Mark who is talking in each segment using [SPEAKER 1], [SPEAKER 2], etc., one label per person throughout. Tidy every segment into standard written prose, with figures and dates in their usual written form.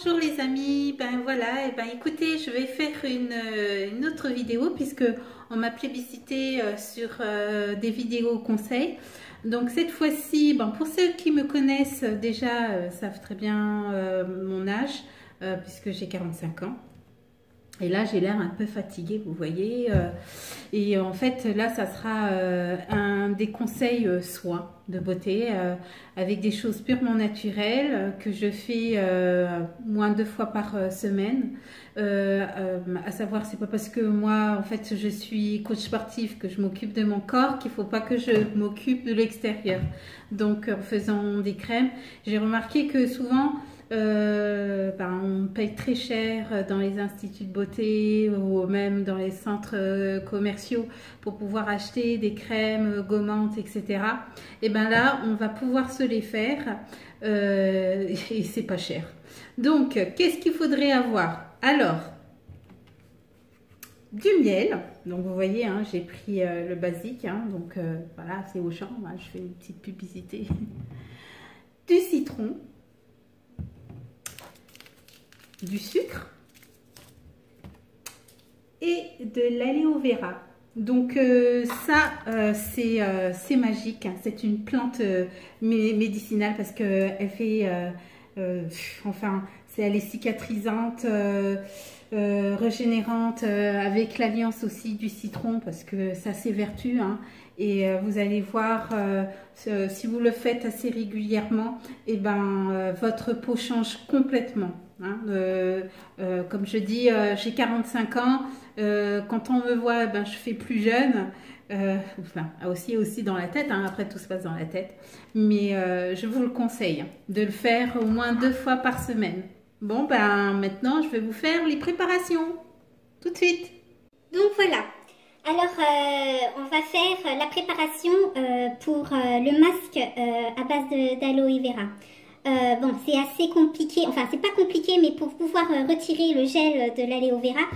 [SPEAKER 1] Bonjour les amis, ben voilà, et ben écoutez, je vais faire une autre vidéo puisque on m'a plébiscité sur des vidéos conseils. Donc cette fois-ci, ben, pour ceux qui me connaissent déjà savent très bien mon âge puisque j'ai 45 ans. Et là, j'ai l'air un peu fatiguée, vous voyez. Et en fait, là, ça sera un des conseils soins de beauté avec des choses purement naturelles que je fais moins 2 fois par semaine. À savoir, c'est pas parce que moi, en fait, je suis coach sportif que je m'occupe de mon corps qu'il faut pas que je m'occupe de l'extérieur. Donc, en faisant des crèmes, j'ai remarqué que souvent, on paye très cher dans les instituts de beauté ou même dans les centres commerciaux pour pouvoir acheter des crèmes gommantes, etc. Et ben là, on va pouvoir se les faire et c'est pas cher. Donc, qu'est-ce qu'il faudrait avoir? Alors, du miel. Donc, vous voyez, hein, j'ai pris le basique. Hein, donc, voilà, c'est Auchan. Hein, je fais une petite publicité. Du citron. Du sucre et de l'aloe vera. Donc c'est magique, hein. C'est une plante médicinale parce que elle fait enfin elle est cicatrisante, régénérante avec l'alliance aussi du citron parce que ça a ses vertus, hein. Et vous allez voir si vous le faites assez régulièrement, et ben votre peau change complètement. Hein, comme je dis, j'ai 45 ans. Quand on me voit, ben, je fais plus jeune. Enfin, aussi dans la tête. Hein, après, tout se passe dans la tête. Mais je vous le conseille de le faire au moins 2 fois par semaine. Bon, ben maintenant, je vais vous faire les préparations. Tout de suite.
[SPEAKER 2] Donc voilà. Alors, on va faire la préparation pour le masque à base d'aloe vera. Bon, c'est assez compliqué, enfin c'est pas compliqué, mais pour pouvoir retirer le gel de l'aloe vera,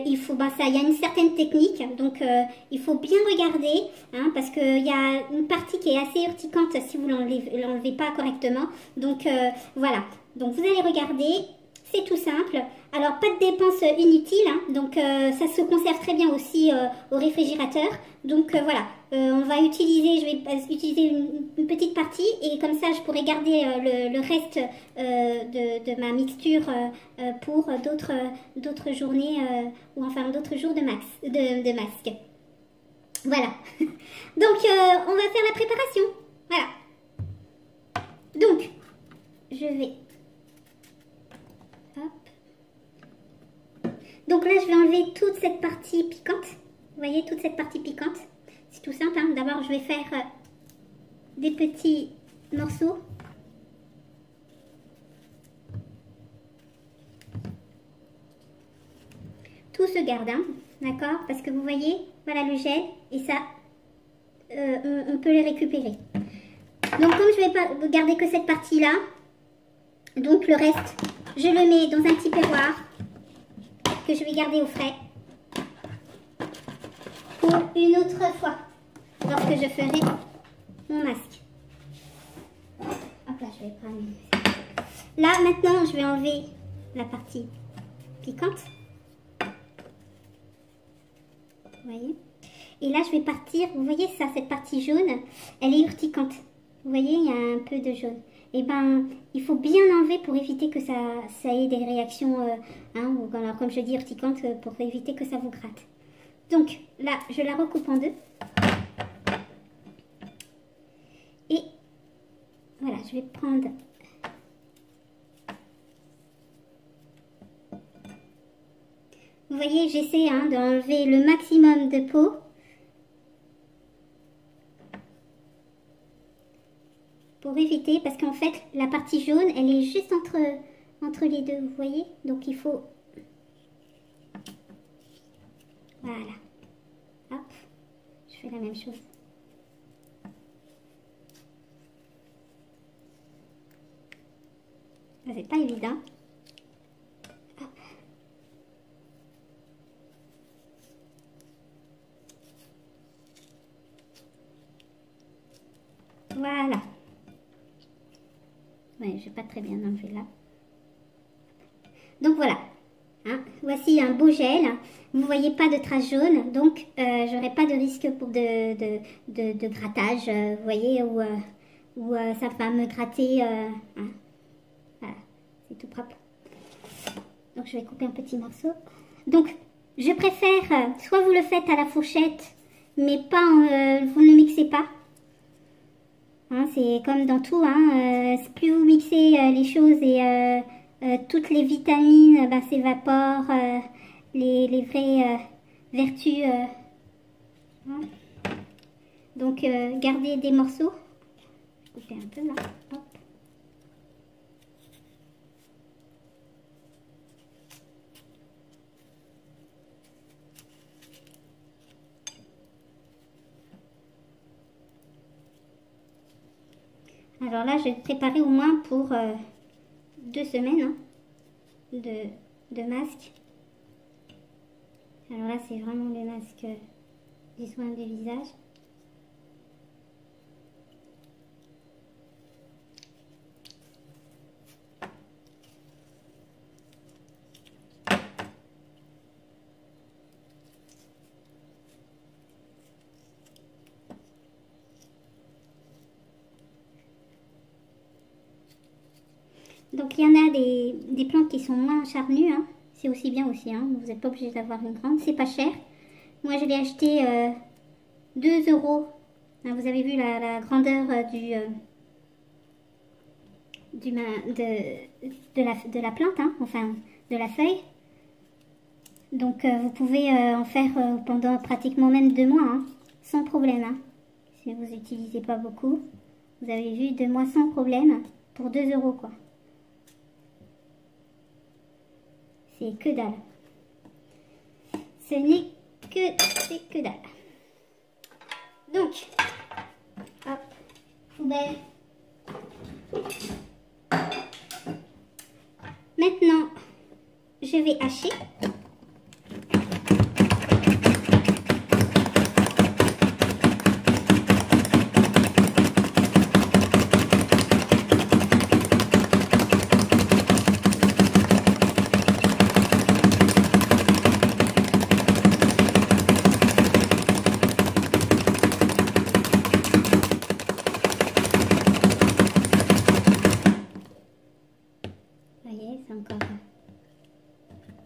[SPEAKER 2] il faut, il y a une certaine technique, donc il faut bien regarder, hein, parce qu'il y a une partie qui est assez urticante si vous l'enlevez pas correctement, donc voilà, donc vous allez regarder. C'est tout simple. Alors, pas de dépenses inutiles, hein, donc ça se conserve très bien aussi au réfrigérateur. Donc voilà, on va utiliser, je vais utiliser une petite partie et comme ça je pourrai garder le reste de ma mixture pour d'autres journées ou enfin d'autres jours de masque. Voilà. Donc on va faire la préparation. Voilà. Donc, je vais... Donc là, je vais enlever toute cette partie piquante. Vous voyez, toute cette partie piquante. C'est tout simple, hein. D'abord, je vais faire des petits morceaux. Tout se garde, hein, d'accord? Parce que vous voyez, voilà le gel. Et ça, on peut les récupérer. Donc, comme je ne vais pas garder que cette partie-là, donc le reste, je le mets dans un petit perroir que je vais garder au frais pour une autre fois lorsque je ferai mon masque. Hop là, je vais prendre. Là maintenant, je vais enlever la partie piquante. Vous voyez? Et là, je vais partir. Vous voyez ça, cette partie jaune, elle est urticante. Vous voyez, il y a un peu de jaune. Et ben, il faut bien enlever pour éviter que ça ait des réactions, hein, ou alors, comme je dis, urticantes, pour éviter que ça vous gratte. Donc là, je la recoupe en deux. Et voilà, je vais prendre... Vous voyez, j'essaie, hein, d'enlever le maximum de peau. Pour éviter, parce qu'en fait, la partie jaune, elle est juste entre les deux, vous voyez? Donc, il faut... Voilà. Hop. Je fais la même chose. C'est pas évident. Hop. Voilà. Ouais, j'ai pas très bien enlevé là. Donc voilà, hein. Voici un beau gel. Vous ne voyez pas de traces jaunes, donc j'aurai pas de risque pour de grattage, vous voyez, où ça va me gratter. Hein. Voilà, c'est tout propre. Donc je vais couper un petit morceau. Donc je préfère, soit vous le faites à la fourchette, mais pas, vous ne mixez pas. Hein, c'est comme dans tout, hein, plus vous mixez les choses et toutes les vitamines s'évaporent, les vraies vertus. Hein. Donc gardez des morceaux. Je vais couper un peu là. Hop. Alors là, je vais préparer au moins pour 2 semaines hein, de masque. Alors là, c'est vraiment le masque du soin du visage. Donc il y en a des plantes qui sont moins charnues, hein. C'est aussi bien aussi, hein. Vous n'êtes pas obligé d'avoir une grande, c'est pas cher. Moi je l'ai acheté 2 €. Hein, vous avez vu la grandeur de la plante, hein, enfin de la feuille. Donc vous pouvez en faire pendant pratiquement même 2 mois, hein, sans problème. Hein. Si vous n'utilisez pas beaucoup, vous avez vu 2 mois sans problème pour 2 € quoi. C'est que dalle. Ce n'est que dalle. Donc, hop, poubelle. Maintenant, je vais hacher.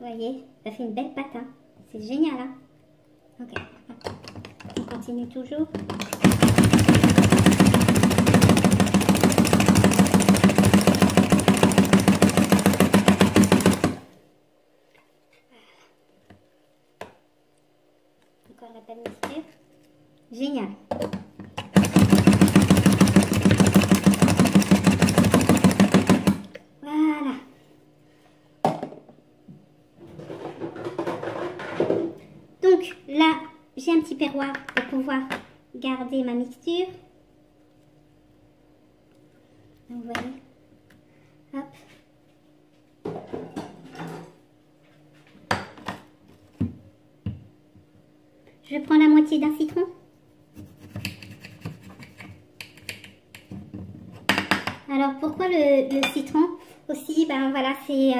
[SPEAKER 2] Vous voyez, ça fait une belle pâte, hein. C'est génial, hein. Ok, on continue toujours. Encore la belle mixture. Génial. Voilà. Donc là, j'ai un petit perroir pour pouvoir garder ma mixture. Donc, vous voyez. Hop. Je prends la moitié d'un citron. Alors pourquoi le citron aussi? Ben voilà, c'est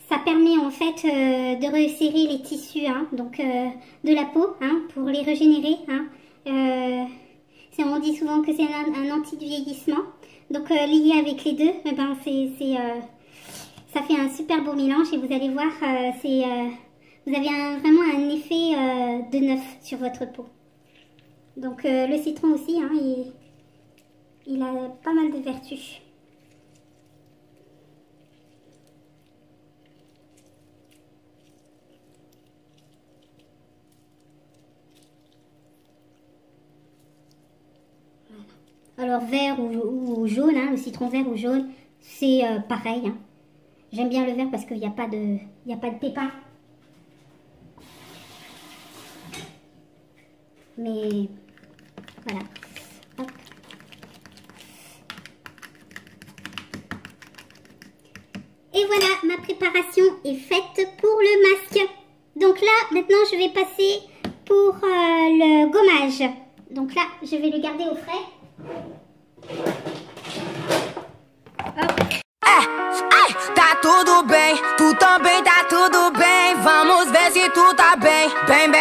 [SPEAKER 2] ça permet en fait de resserrer les tissus, hein, donc de la peau, hein, pour les régénérer. Hein. On dit souvent que c'est un anti-vieillissement. Donc lié avec les deux, ben ça fait un super beau mélange et vous allez voir, vous avez vraiment un effet de neuf sur votre peau. Donc le citron aussi, hein, il a pas mal de vertus. Alors vert ou jaune, hein, le citron vert ou jaune, c'est pareil. Hein. J'aime bien le vert parce qu'il n'y a pas de pépins. Mais voilà. Hop. Et voilà, ma préparation est faite pour le masque. Donc là, maintenant, je vais passer pour le gommage. Donc là, je vais le garder au frais.
[SPEAKER 3] Tá tudo bem, tu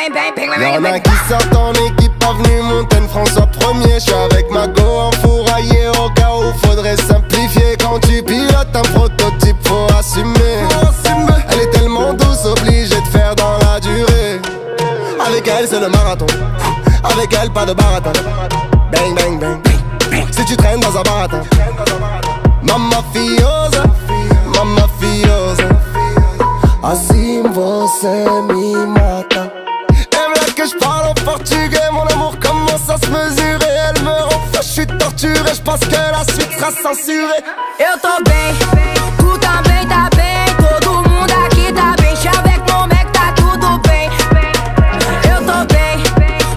[SPEAKER 3] Y'en a qui sortent en équipe, avenue Montaigne, François 1er. J'suis avec ma go enfouraillée au cas où faudrait simplifier. Quand tu pilotes un prototype, faut assumer. Elle est tellement douce, obligée de faire dans la durée. Avec elle c'est le marathon, avec elle pas de baratin. Bang bang bang, si tu traînes dans un baratin. Mamma fiosa, mamma fiosa. Assim você me mata. Elle veut que je parle en portugais, mon amour commence à se mesurer. Elle me rend fou, je suis torturé, je pense que la suite sera censurée.
[SPEAKER 4] Eu tô bem, tu também tá bem. Todo mundo aqui tá bem, chave avec mon mec, tá tudo bem. Eu tô bem,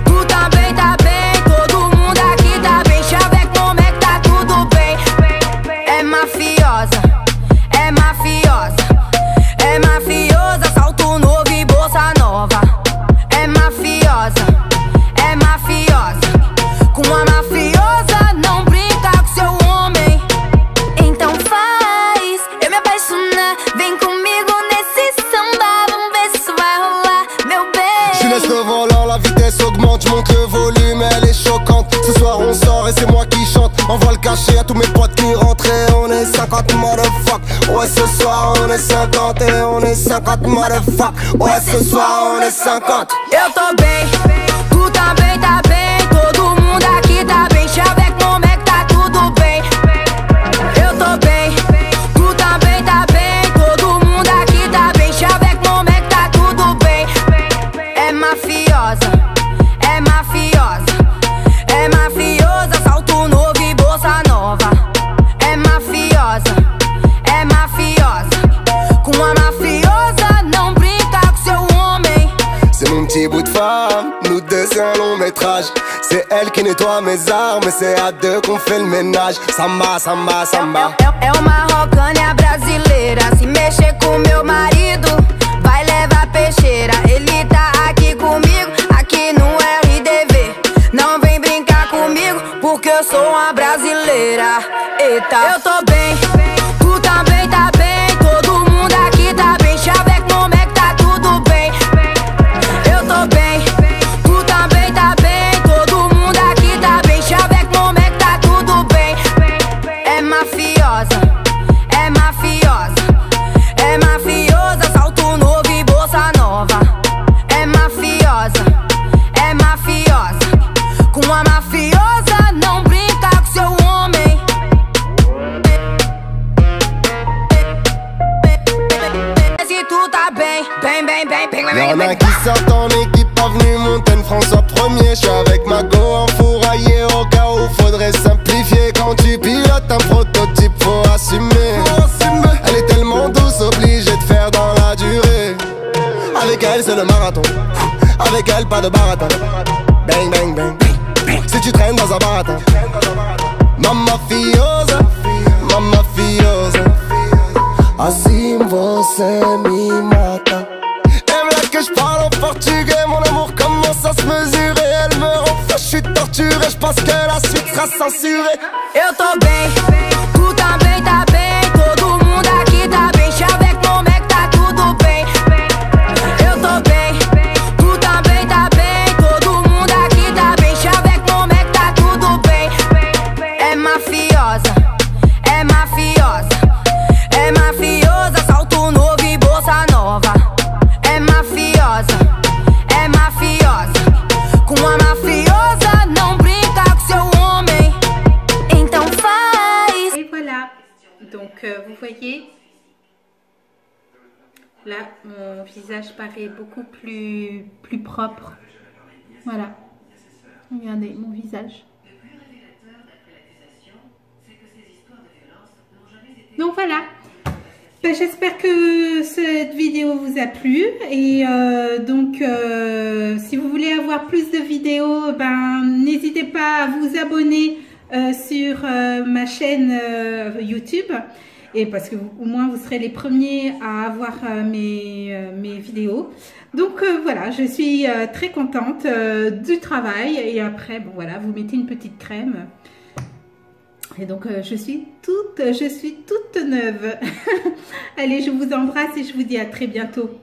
[SPEAKER 4] tu também tá bem. Todo mundo aqui tá bem, chave avec mon mec, tá tudo bem. É mafiosa, é mafiosa. É mafiosa, salto novo e bolsa nova. É mafiosa, é mafiosa. Com a mafiosa não brinca com seu homem. Então faz eu me apaixonar. Vem comigo nesse samba, vamos ver se vai rolar, meu bem.
[SPEAKER 3] Je laisse le volant, la vitesse augmente, je monte le volume, elle est choquante. Ce soir on sort et c'est moi qui chante. Envoie le cachet à tous mes potes qui rentrent et on est 50 motherfuck. Ouais ce soir on est 50 et on est 50 motherfuck. Ouais ce soir on est 50.
[SPEAKER 4] Eu tô bem, tu também tá bem. Todo mundo aqui tá bem, chave avec mon mec, tá tudo bem. Eu tô bem, tu também tá bem. Todo mundo aqui tá bem, chave avec mon mec, tá tudo bem. É mafiosa, é mafiosa. É mafiosa, salto novo e bolsa nova. É mafiosa, é mafiosa. Com a mafiosa não brinca com seu homem.
[SPEAKER 3] C'est mon petit bout de femme, nous deux c'est un long métrage. C'est elle qui nettoie mes armes et c'est à deux qu'on fait le ménage. Samba, samba, samba.
[SPEAKER 4] É uma rocânia brasileira. Se mexer com meu marido, vai levar peixeira. Ele tá aqui comigo, aqui no RDV. Não vem brincar comigo, porque eu sou uma brasileira. Eita, eu tô bem, tu também tá bem. Todo mundo aqui tá bem, chave avec mon mec, tá tudo bem. Eu tô bem, tu também tá bem. Todo mundo aqui tá bem, chave avec mon mec, tá tudo bem. É mafiosa, é mafiosa. É mafiosa, salto novo e bolsa nova. É mafiosa, é mafiosa. Com a mafiosa não brinca com seu homem. Se tu tá bem, bem, bem, bem, bem, bem,
[SPEAKER 3] Y'en a
[SPEAKER 4] bem.
[SPEAKER 3] qui sortent en équipe, avenue Montaigne, François 1er. J'suis avec ma go enfouraillée au cas où faudrait simplifier. Quand tu pilotes un prototype, faut assumer. Elle est tellement douce, obligée de faire dans la durée. Avec elle c'est le marathon, avec elle pas de baratin. Bang bang bang, si tu traînes dans un baratin. Mamma fiosa, mamma fiosa. Assim você me mata. Elle veut que je parle en portugais, mon amour commence à se mesurer. Elle me rend fou, je suis torturé, je pense que la suite sera censurée.
[SPEAKER 4] Eu tô bem, tu também tá bem. Todo mundo aqui tá bem, chave avec mon mec, tá tudo bem. Eu tô bem, tu também tá bem. Todo mundo aqui tá bem, chave avec mon mec, tá tudo bem. É mafiosa, é mafiosa. É mafiosa, salto novo e bolsa nova. É mafiosa, é mafiosa. Com a mafiosa não brinca com seu homem. Então faz.
[SPEAKER 1] Et voilà, donc vous voyez, là mon visage paraît beaucoup plus propre. Voilà, regardez mon visage. Donc voilà, ben, j'espère que cette vidéo vous a plu et si vous voulez avoir plus de vidéos, ben n'hésitez pas à vous abonner sur ma chaîne YouTube, et parce que au moins vous serez les premiers à avoir mes vidéos. Donc voilà, je suis très contente du travail, et après bon voilà, vous mettez une petite crème. Et donc je suis toute neuve. Allez, je vous embrasse et je vous dis à très bientôt.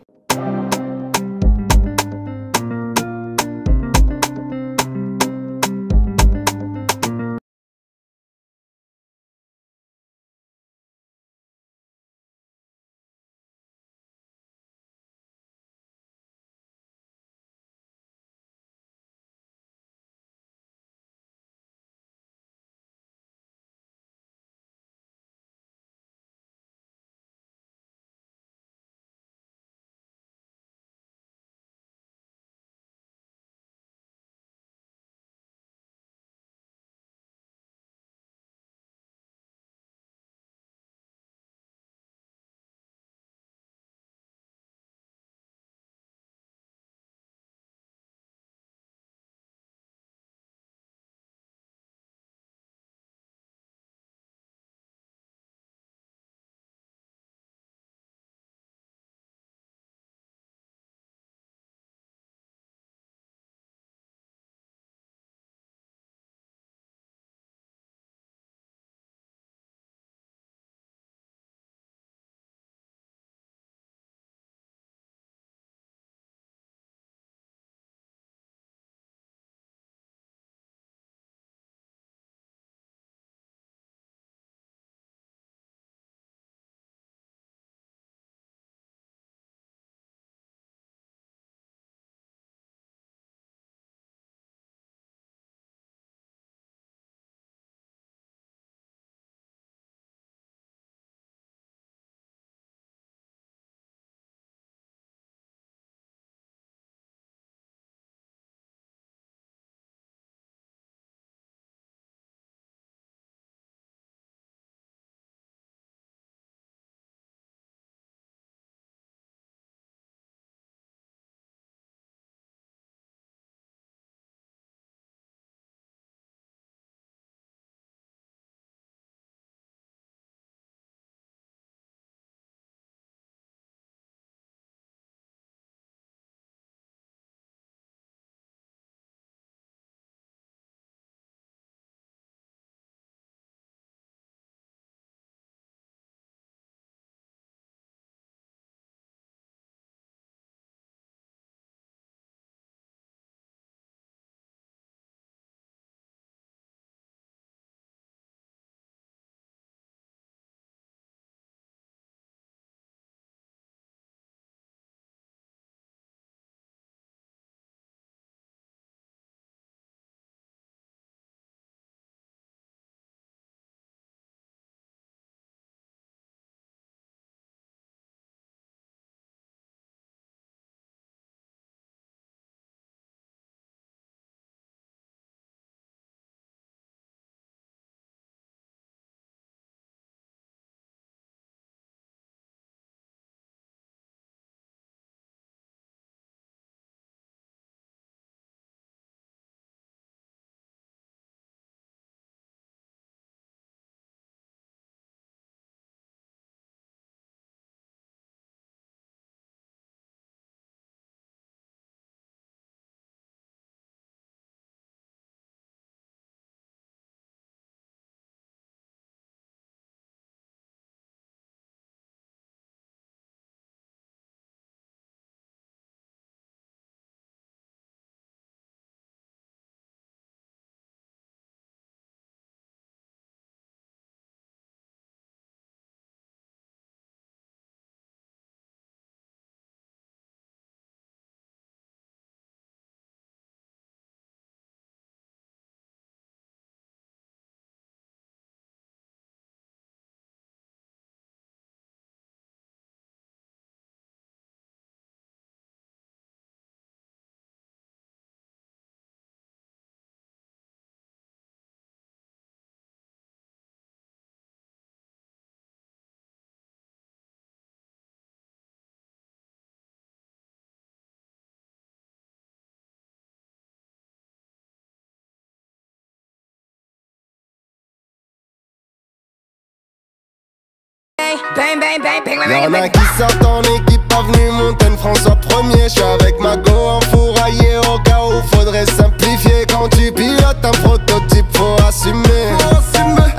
[SPEAKER 4] Bang, bang, bang, bang, bang,
[SPEAKER 3] Y'en
[SPEAKER 4] bang,
[SPEAKER 3] a
[SPEAKER 4] bang.
[SPEAKER 3] qui sortent en équipe avenue Montaigne, François 1er. J'suis avec ma go enfouraillée au cas où faudrait simplifier. Quand tu pilotes un prototype, faut assumer.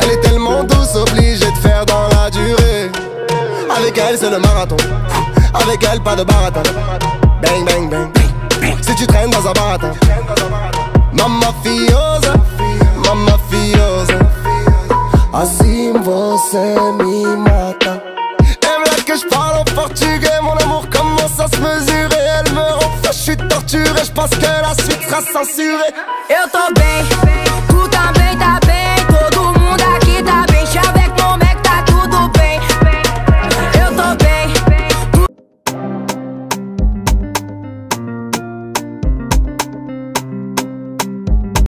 [SPEAKER 3] Elle est tellement douce, obligée de faire dans la durée. Avec elle c'est le marathon, avec elle pas de baratin. Bang bang bang, si tu traînes dans un baratin. Mamma fiosa, mamma fiosa. Assim você me mata. Et voilà que je parle en portugais, mon amour commence à se mesurer. Elle me rend fou, je suis torturé, je pense que la suite sera censurée.
[SPEAKER 4] Eu tô bem,